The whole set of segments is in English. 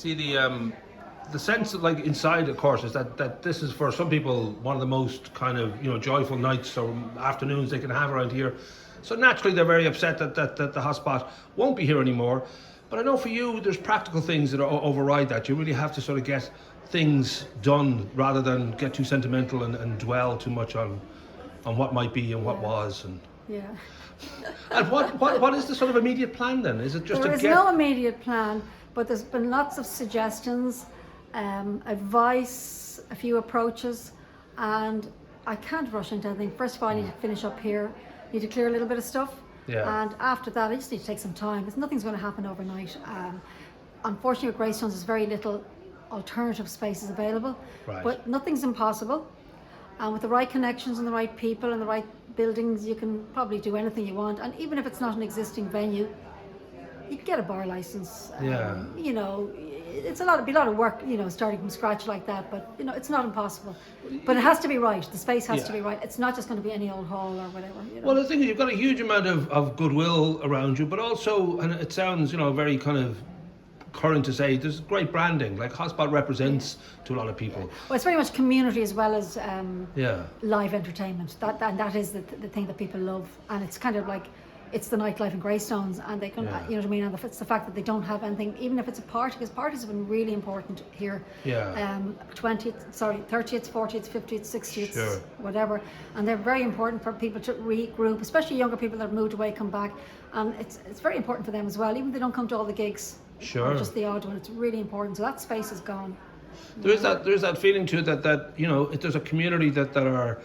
See the sense that, like, inside, of course, is that this is for some people one of the most kind of joyful nights or afternoons they can have around here. So naturally they're very upset that the hotspot won't be here anymore. But I know for you there's practical things that override that. You really have to sort of get things done rather than get too sentimental and dwell too much on what might be and what was. And yeah. And what is the sort of immediate plan then? Is it just There is no immediate plan, but there's been lots of suggestions, advice, a few approaches, and I can't rush into anything. First of all, I need to finish up here, need to clear a little bit of stuff, and after that I just need to take some time because nothing's going to happen overnight. Unfortunately with Greystones there's very little alternative spaces available, but nothing's impossible. And with the right connections and the right people and the right buildings, you can probably do anything you want. And even if it's not an existing venue, you can get a bar license. It's be a lot of work, starting from scratch like that. But it's not impossible. But it has to be right. The space has to be right. It's not just going to be any old hall or whatever. Well, the thing is, you've got a huge amount of goodwill around you, but also, and it sounds, very kind of current to say, there's great branding. Like Hotspot represents to a lot of people. Well, it's very much community as well as live entertainment. That is the thing that people love, and it's kind of like it's the nightlife in Greystones, and they can, you know what I mean. And it's the fact that they don't have anything, even if it's a party, because parties have been really important here. 30th, 40th, 50th, 60th, whatever, and they're very important for people to regroup, especially younger people that have moved away, come back, and it's very important for them as well. Even if they don't come to all the gigs. Or just the odd one, it's really important. So that space is gone. There's that feeling to it that there's a community that are,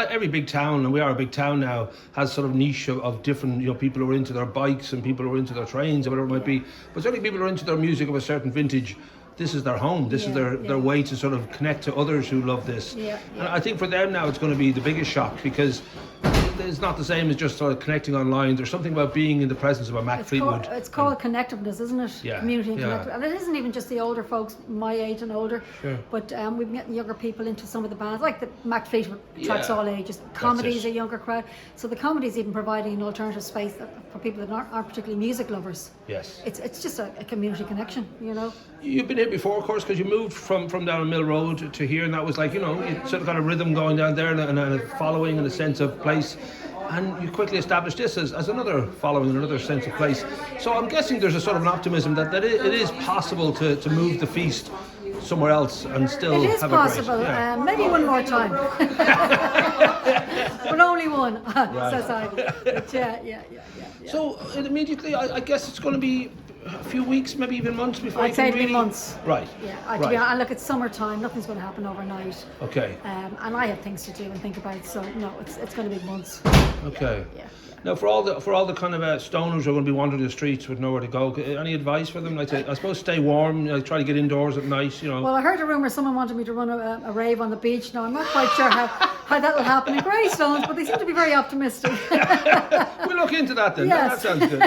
every big town, and we are a big town now, has sort of niche of different, people who are into their bikes and people who are into their trains or whatever it might be. But certainly people who are into their music of a certain vintage, this is their home. This is their way to sort of connect to others who love this. And I think for them now it's going to be the biggest shock, because it's not the same as just sort of connecting online. There's something about being in the presence of a Mac Fleetwood. It's called connectiveness, isn't it? Community and connectiveness. And it isn't even just the older folks, my age and older, but we've been getting younger people into some of the bands, like the Mac Fleetwood tracks all ages. Comedy is a younger crowd. So the comedy is even providing an alternative space for people that aren't particularly music lovers. It's just a community connection, You've been here before, of course, because you moved from down on Mill Road to here, and that was like, you sort of got a rhythm going down there and a following and a sense of place. And you quickly established this as another following and another sense of place. So I'm guessing there's a sort of an optimism that it is possible to move the feast somewhere else and still have a great... It is possible. Maybe one more time. But only one. So immediately, I guess it's going to be a few weeks, maybe even months before I'd say it'll be months. Right. And look, it's summertime, nothing's going to happen overnight. Okay. And I have things to do and think about, so no, it's going to be months. Okay. Now, for all the kind of stoners who are going to be wandering the streets with nowhere to go, any advice for them? Like, I suppose stay warm, try to get indoors at night, Well, I heard a rumour someone wanted me to run a rave on the beach. Now, I'm not quite sure how that will happen in Greystones, but they seem to be very optimistic. We'll look into that then. That sounds good.